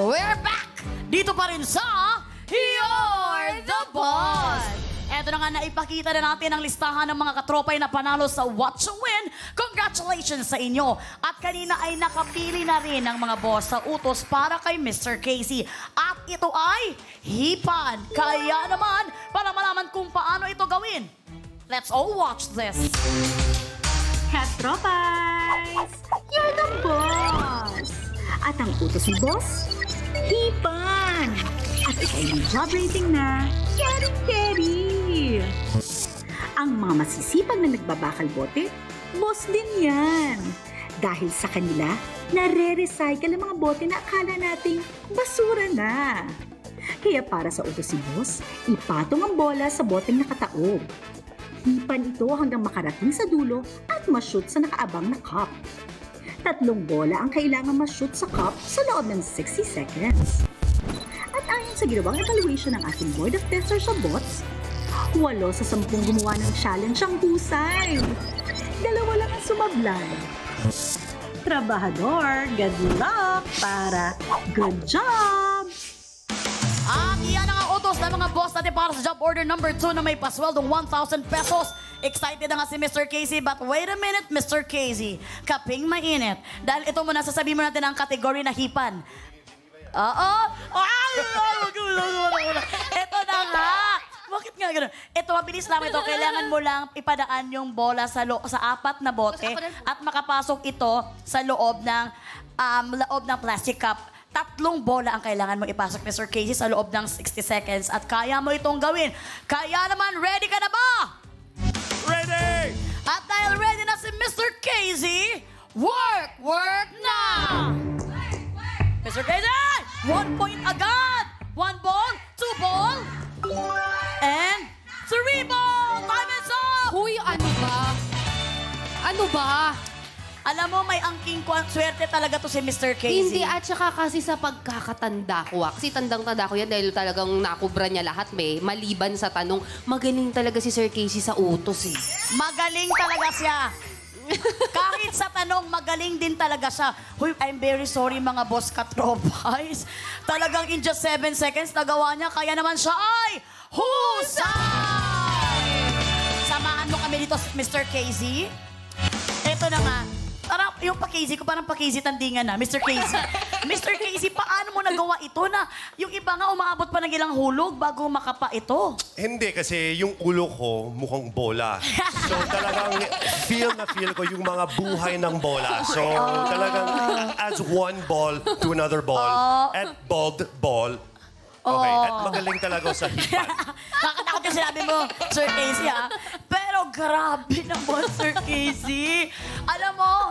we're back! Dito pa rin sa You're the Boss! Eto na nga, naipakita na natin ang listahan ng mga katropay na panalo sa What to Win. Congratulations sa inyo! At kanina ay nakapili na rin ang mga boss sa utos para kay Mr. Casey. At ito ay hipan. Kaya naman, para malaman kung paano ito gawin, let's all watch this. Katropais! You're the boss! At ang utos ni boss, hipan! At ikay may job rating na, carry! Ang mga masisipag na nagbabakal bote, boss din yan. Dahil sa kanila, nare-recycle ang mga bote na akala nating basura na. Kaya para sa utos si boss, ipatong ang bola sa boteng nakataob. Hipan ito hanggang makarating sa dulo at ma-shoot sa nakaabang na cup. 3 bola ang kailangan ma-shoot sa cup sa loob ng 60 seconds. At ayon sa ginawang evaluation ng ating board of testers sa bots, 8 sa 10 gumawa ng challenge ang husay. 2 lang ang sumablay. Trabahador, good luck para good job! At iyan ang utos ng mga boss natin para sa job order number 2 na may pasweldong 1,000 pesos. Excited na nga si Mr. Casey, but wait a minute, Mr. Casey. Kaping mainit. Dahil ito muna, sasabihin mo natin ang kategory na hipan. Oo. Ito na nga. Bakit nga gano'n? Ito, mabilis lang ito. Kailangan mo lang ipadaan yung bola sa 4 na bote at makapasok ito sa loob ng plastic cup. 3 bola ang kailangan mo ipasok, Mr. Casey, sa loob ng 60 seconds. At kaya mo itong gawin. Kaya naman, ready ka na ba? Ready! At dahil ready na si Mr. Casey, work na! Mr. Casey, 1 point agad! 1 ball, 2 ball, and 3 ball! Time is up! Huy, ano ba? Ano ba? Alam mo, may angking swerte talaga to si Mr. Casey. Hindi, at saka kasi sa pagkakatanda ko. Kasi tandang-tanda ko yan dahil talagang nakubra niya lahat, may maliban sa tanong. Magaling talaga si Sir Casey sa utos eh. Magaling talaga siya. Kahit sa tanong, magaling din talaga siya. Huy, I'm very sorry mga boss katropais. Talagang in just 7 seconds nagawa niya, kaya naman siya ay husay! Samahan mo kami dito, Mr. Casey. Ito na nga. Parang yung pa-Casey ko, parang pa-Casey tandingan na, Mr. Casey. Mr. Casey, paano mo nagawa ito na yung iba nga umaabot pa ng ilang hulog bago makapa ito? Hindi, kasi yung ulo ko mukhang bola. So talagang feel ko yung mga buhay ng bola. So talagang as one ball to another ball. At bald ball. Okay, at magaling talaga sa hipan. Nakatakot yung sinabi mo, Sir Casey, ha? Pero grabe naman, Sir Casey. Alam mo,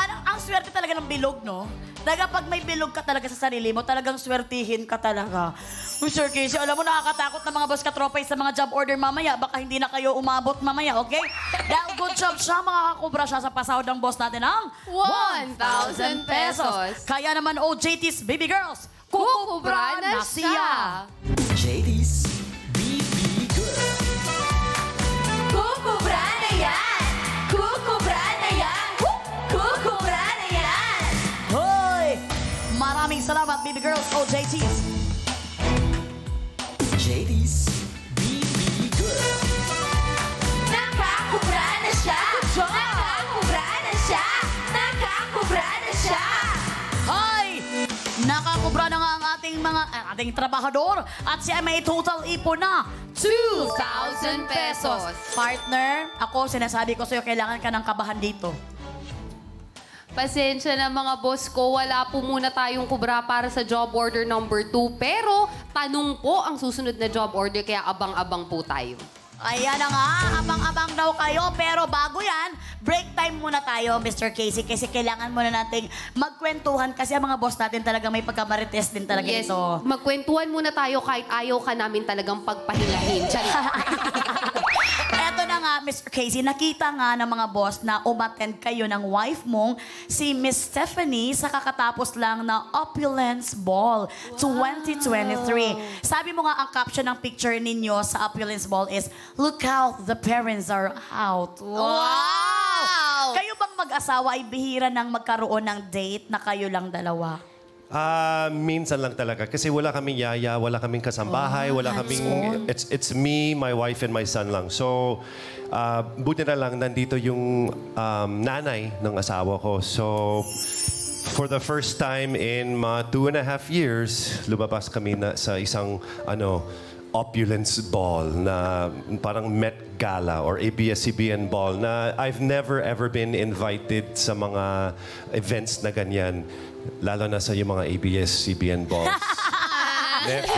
ang swerte talaga ng bilog, no? Talaga pag may bilog ka talaga sa sarili mo, talagang swertihin ka talaga. Sir Casey, alam mo, nakakatakot na mga boss katropay sa mga job order mamaya. Baka hindi na kayo umabot mamaya, okay? Dahil good job siya, makakakubra siya sa pasahod ng boss natin ng 1,000 pesos. Kaya naman, OJT's baby girls, kukubra na siya. JD's BB Girl. Kukubra na yan! Kukubra na yan! Kukubra na yan! Hoy! Maraming salamat, baby girls, OJT's. JD's BB Girl. Nakakubra na siya! Nakakubra na siya! Nakakubra na siya! Hoy! Nakakubra na nga ang ating trabahador at siya may total ipon na 2,000 pesos. Partner, ako sinasabi ko sa'yo, kailangan ka ng kabahan dito. Pasensya na mga boss ko, wala po muna tayong kubra para sa job order number 2. Pero tanong po ang susunod na job order, kaya abang-abang po tayo. Ayan na nga, abang-abang daw kayo. Pero bago yan, break time muna tayo, Mr. Casey. Kasi kailangan muna nating magkwentuhan kasi ang mga boss natin talaga may pagkamarites din talaga Yes, ito. magkwentuhan muna tayo kahit ayaw ka namin talagang pagpahingahin. Eto na nga, Mr. Casey, nakita nga ng mga boss na umattend kayo ng wife mong si Miss Stephanie sa kakatapos lang na Opulence Ball 2023. Sabi mo nga ang caption ng picture ninyo sa Opulence Ball is, "Look out, the parents are out." Wow! Kayo bang mag-asawa ay bihira nang magkaroon ng date na kayo lang dalawa? Minsan lang talaga. Kasi wala kaming yaya, wala kaming kasambahay, wala kaming... It's me, my wife, and my son lang. So, buti na lang nandito yung nanay ng asawa ko. So, for the first time in 2.5 years, lumabas kami sa isang opulence ball na parang Met Gala or ABS-CBN ball na I've never ever been invited sa mga events na ganyan. Lalo na sa yung mga ABS-CBN balls. Never.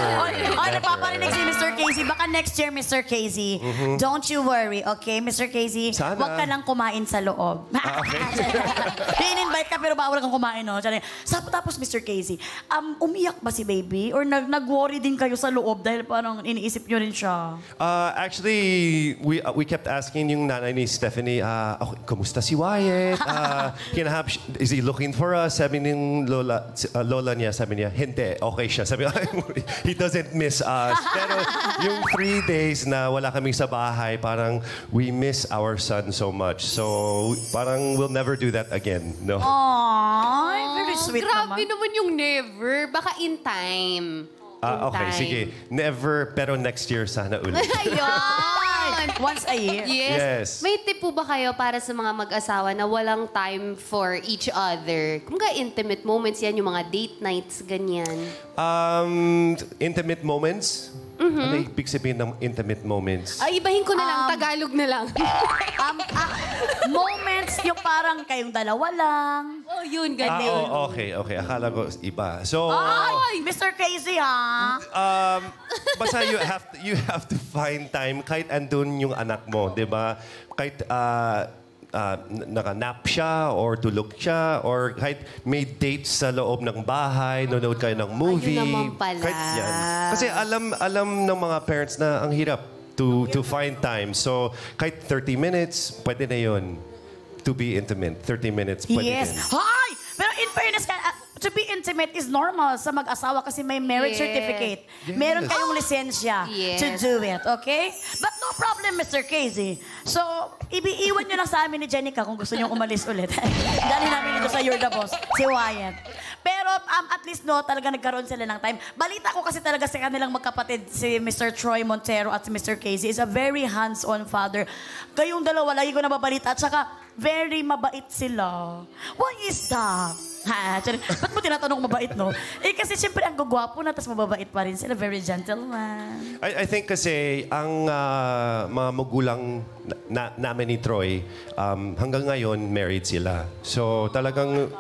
Napaparinig si Mr. Casey. Baka next year, Mr. Casey. Don't you worry, okay, Mr. Casey? Sana. Huwag ka nang kumain sa loob. Okay. In-invite ka pero bawal kang kumain, no? Tapos, Mr. Casey, umiyak ba si baby? Or nag-worry din kayo sa loob dahil parang iniisip nyo rin siya? Actually, we kept asking yung nanay ni Stephanie, kumusta si Wyatt? Is he looking for us? Sabi ng lola niya, sabi niya, hindi, okay siya. Sabi he doesn't miss us. Pero yung 3 days na wala kaming sa bahay, parang we miss our son so much. So parang we'll never do that again. No. Aww, very sweet Grabe naman. naman yung never. Baka in time. Okay, sige. Never, pero next year sana ulit. Ayun! Once a year. Yes. May tip po ba kayo para sa mga mag-asawa na walang time for each other? Kung intimate moments yan, yung mga date nights, ganyan. Intimate moments? Ano ibig sabihin ng intimate moments? Ay, ibahin ko na lang. Tagalog na lang. Moments yung parang kayong dalawa lang. Oh, yun, ganyan. Okay. Akala ko iba. So, Ay, Mr. Casey, ha? basta you have to find time kahit andun yung anak mo, di ba? Kahit naka-nap siya or tulog siya or kahit may dates sa loob ng bahay, nanonood kayo ng movie. Ayun naman pala. Kahit yan. Kasi alam ng mga parents na ang hirap to find time. So, kahit 30 minutes, pwede na yun. To be intimate. 30 minutes, pwede Yes. din. Hi! Pero in fairness, to be intimate is normal sa mag-asawa kasi may marriage Yes. certificate. Yes. Meron kayong lisensya Yes. to do it, okay? But no problem, Mr. Casey. So, iiwan nyo lang sa amin ni Jenica kung gusto nyo umalis ulit. Dali namin ito sa You're the Boss, si Wyatt. Pero at least talaga nagkaroon sila ng time. Balita ko kasi talaga sa kanilang magkapatid, si Mr. Troy Montero at si Mr. Casey is a very hands-on father. Kayong dalawa, lagi ko nababalita. At saka, very mabait sila. Why is that? Ba't mo tinatanong mabait, no? Kasi siyempre ang gugwapo na, tapos mababait pa rin sila. Very gentleman. I think kasi ang mga magulang namin ni Troy, hanggang ngayon, married sila. So talagang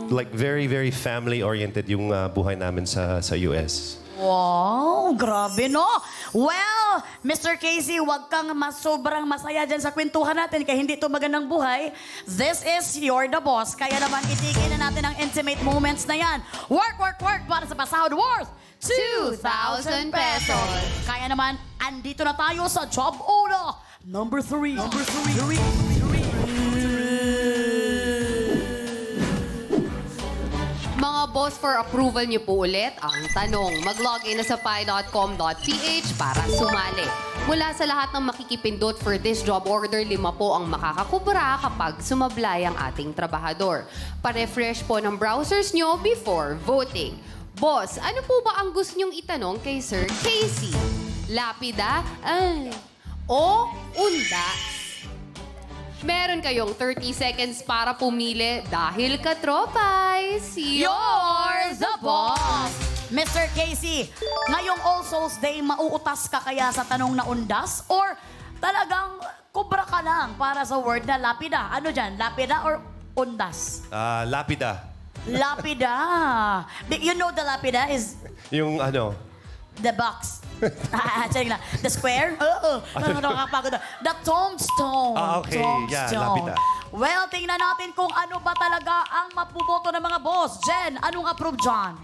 like very, very family-oriented yung buhay namin sa US. Wow, grabe, no? Well, Mr. Casey, huwag kang sobrang masaya dyan sa kwentuhan natin kaya hindi ito magandang buhay. This is You're the Boss. Kaya naman itigil na natin ang intimate moments na yan. Work para sa pasahod worth 2,000 pesos. Kaya naman, andito na tayo sa job order number 3. Mga boss, for approval niyo po ulit ang tanong. Mag-login na sa pi.com.ph para sumali. Mula sa lahat ng makikipindot for this job order, 5 po ang makakakubra kapag sumablay ang ating trabahador. Pa-refresh po ng browsers nyo before voting. Boss, ano po ba ang gusto nyong itanong kay Sir Casey? Lapida? O undas? Meron kayong 30 seconds para pumili dahil katropay, You're the Boss! Mr. Casey, ngayong All Souls Day, mauutas ka kaya sa tanong na undas? Or talagang kubra ka lang para sa word na lapida? Ano dyan, lapida or undas? Lapida. Lapida. You know the lapida is Yung the box. The square? Oo. Nakakapagod. The tombstone. Okay. Yeah, Tombstone. lapida. Well, tingnan natin kung ano ba talaga ang mapuboto ng mga boss. Jen, anong approve dyan?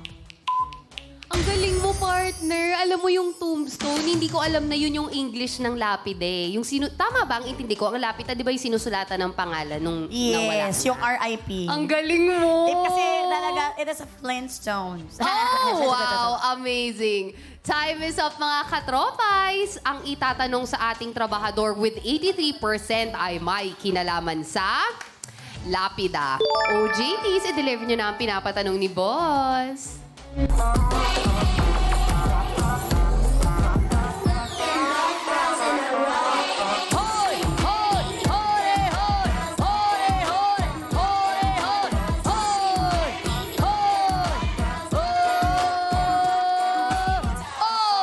Ang galing mo, partner. Alam mo yung tombstone, hindi ko alam na yun yung English ng lapide. Tama ba ang intindi ko? Ang lapida, di ba yung sinusulatan ng pangalan nung nawala? Yes, yung RIP. Ang galing mo! Kasi talaga, it is a Flintstones. Oh, wow! Amazing! Time is up, mga katropais! Ang itatanong sa ating trabahador with 83% ay may kinalaman sa lapida. O JTs, i-deliver nyo na ang pinapatanong ni Boss. Hoy! Hoy! Hoy! Hoy! Hoy! Hoy! Hoy! Hoy! Hoy!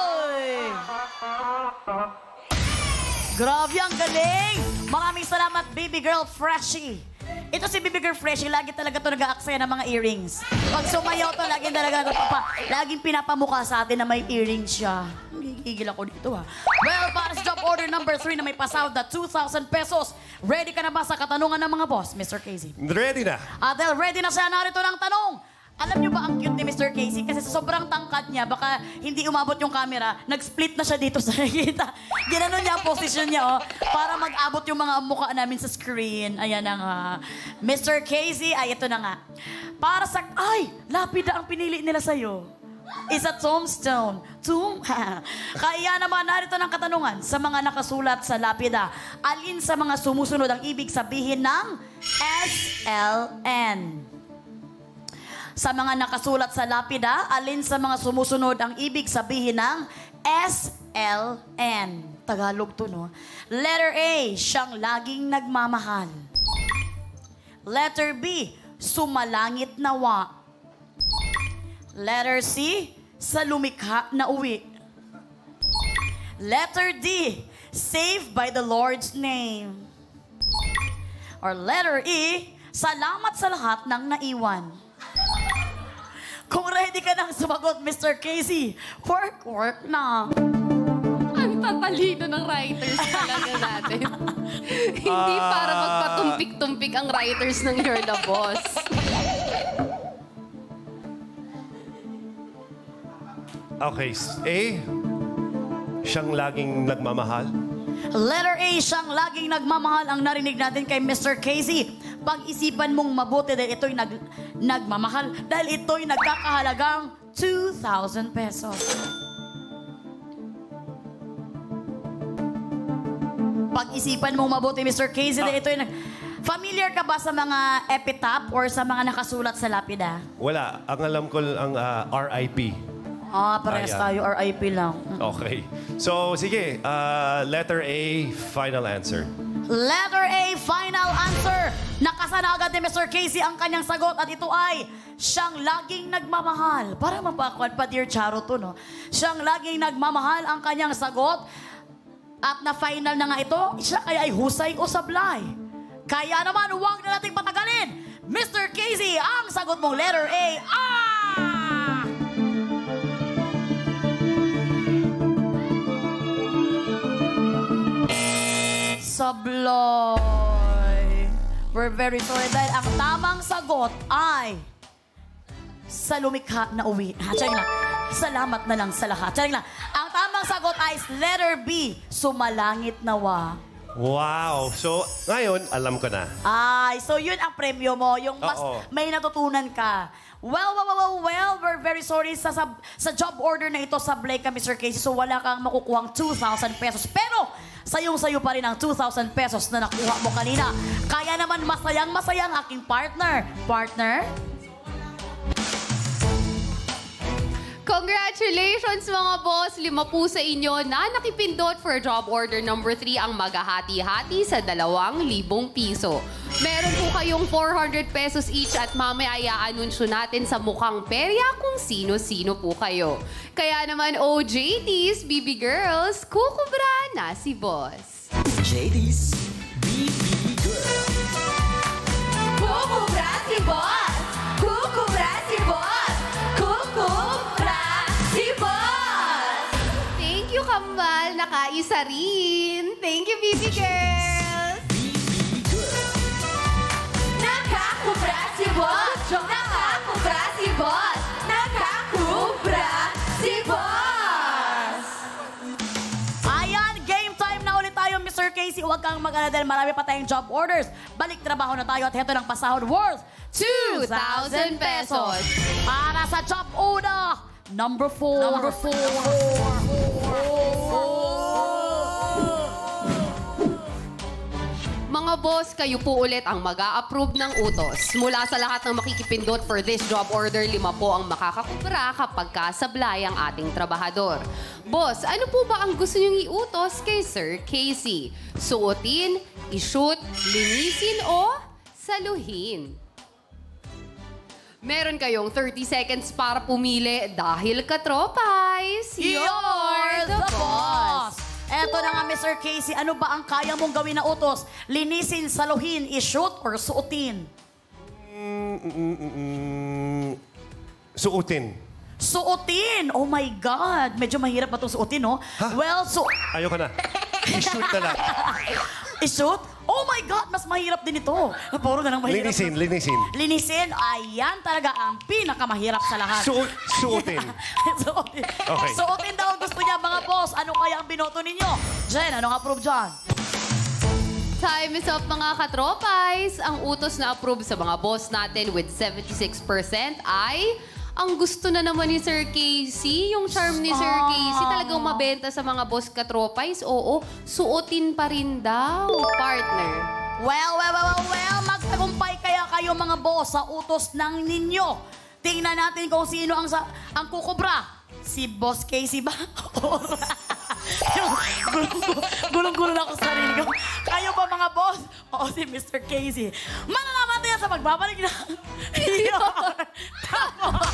Grabe, ang galing! Maraming salamat, baby girl Freshie. Ito si baby girl Freshie, lagi talaga to nag-aaksaya ng mga earrings. Pag sumayaw to, laging pinapamukha sa atin na may earrings siya. Gigigil ako dito ha. Well, para sa job order number 3 na may pasahod na 2,000 pesos, ready ka na ba sa katanungan ng mga boss, Mr. Casey? Ready na. Adel, ready na siya. Narito ng tanong. Alam niyo ba ang cute ni Mr. Casey? Kasi sa sobrang tangkad niya, baka hindi umabot yung camera, nag-split na siya dito sa nakikita. Ginanon niya ang position niya, oh, para mag-abot yung mga mukha namin sa screen. Ayan na nga. Mr. Casey, ay ito na nga. Para sa... Ay! Lapida ang pinili nila sa'yo. Is a tombstone. Kaya naman, narito ng katanungan sa mga nakasulat sa lapida. Alin sa mga sumusunod ang ibig sabihin ng SLN? Sa mga nakasulat sa lapida, alin sa mga sumusunod ang ibig sabihin ng SLN? Tagalog to, no? Letter A, siyang laging nagmamahal. Letter B, sumalangit nawa. Letter C, sa lumikha na uwi. Letter D, saved by the Lord's name. Or letter E, salamat sa lahat ng naiwan. Kung ready ka nang sumagot, Mr. Casey, work na. Ang tatalino ng writers talaga natin. Hindi para magpatumpik-tumpik ang writers ng You're the Boss. Okay, A, siyang laging nagmamahal. Letter A, siyang laging nagmamahal ang narinig natin kay Mr. Casey. Pag-isipan mong mabuti dahil ito'y nagmamahal, dahil ito'y nagkakahalagang 2,000 pesos. Pag-isipan mong mabuti, Mr. Casey, dahil ito'y Familiar ka ba sa mga epitaph or sa mga nakasulat sa lapida? Wala. Ang alam ko ang RIP. Parehas tayo, RIP lang. Okay. So, sige. Letter A, final answer. Letter A, final answer. Nakasana agad ni Mr. Casey ang kanyang sagot at ito ay siyang laging nagmamahal. Para mapakwad pa, Dear Charo to, no? Siyang laging nagmamahal ang kanyang sagot at na final na nga ito, siya kaya ay husay o sablay. Kaya naman, huwag na nating patagalin. Mr. Casey, ang sagot mong letter A, sablay. We're very sorry dahil ang tamang sagot ay sa lumikha na uwi. Charing lang. Salamat na lang sa lahat. Charing lang. Ang tamang sagot ay letter B, sumalangit nawa. Wow. So, ngayon, alam ko na. Ay, so yun ang premyo mo. Yung mas may natutunan ka. Well, we're very sorry sa job order na ito, sablay ka, Mr. Casey. So wala kang makukuhang 2,000 pesos. Pero, sayong-sayo pa rin ang 2,000 pesos na nakuha mo kanina. Kaya naman masayang-masayang aking partner. Partner? Congratulations mga boss! 5 po sa inyo na nakipindot for job order number 3 ang maghahati-hati sa 2,000 piso. Meron po kayong 400 pesos each at mamaya i-anunsyo natin sa mukhang perya kung sino-sino po kayo. Kaya naman, OJTs, BB Girls, kukubra na si boss. JD's BB Girl. Kukubra si boss! Kukubra si boss! Kukubra si boss! Thank you, Kambal. Nakaisa rin. Thank you, BB Girls. BB Girl. Nakakubra si boss! Nakakubra si boss! Nakakubra si boss! Ayan, game time na ulit tayo, Mr. Casey. Huwag kang mag-alala dahil marami pa tayong job orders. Balik trabaho na tayo at heto ng pasahod worth 2,000 pesos. Para sa job order number 4. Mga boss, kayo po ulit ang mag-a-approve ng utos. Mula sa lahat ng makikipindot for this job order, 5 po ang makakakubra kapag kasablay ang ating trabahador. Boss, ano po ba ang gusto niyong iutos kay Sir Casey? Suotin, i-shoot, linisin o saluhin? Meron kayong 30 seconds para pumili dahil katropais, You're the boss! Eto na nga, Mr. Casey, ano ba ang kaya mong gawin na utos? Linisin, saluhin, i-shoot, or suotin? Suotin. Suotin! Oh my God! Medyo mahirap ba itong suotin, no? Ha? Well, Ayoko na. I-shoot na lang. I-shoot? Oh my God! Mas mahirap din ito. Puro na lang mahirap. Linisin. Linisin. Ayan talaga ang pinakamahirap sa lahat. Suotin. Suotin. Okay. Suotin daw ang gusto niya, mga boss. Ano kaya ang binoto ninyo? Jen, anong approve dyan? Time is up, mga katropais. Ang utos na approve sa mga boss natin with 76% ay ang gusto na naman ni Sir Casey. Yung charm ni Sir Casey talagang mabenta sa mga boss katropais. Oo, suotin pa rin daw, partner. Well, magtagumpay kaya kayo mga boss sa utos ng ninyo. Tingnan natin kung sino ang kukubra. Si Boss Casey ba? Gulong-gulong ako sa sarili ko. Kayo ba mga boss? O si Mr. Casey? Malalaman natin yan sa pagbabalik na Your Tapos.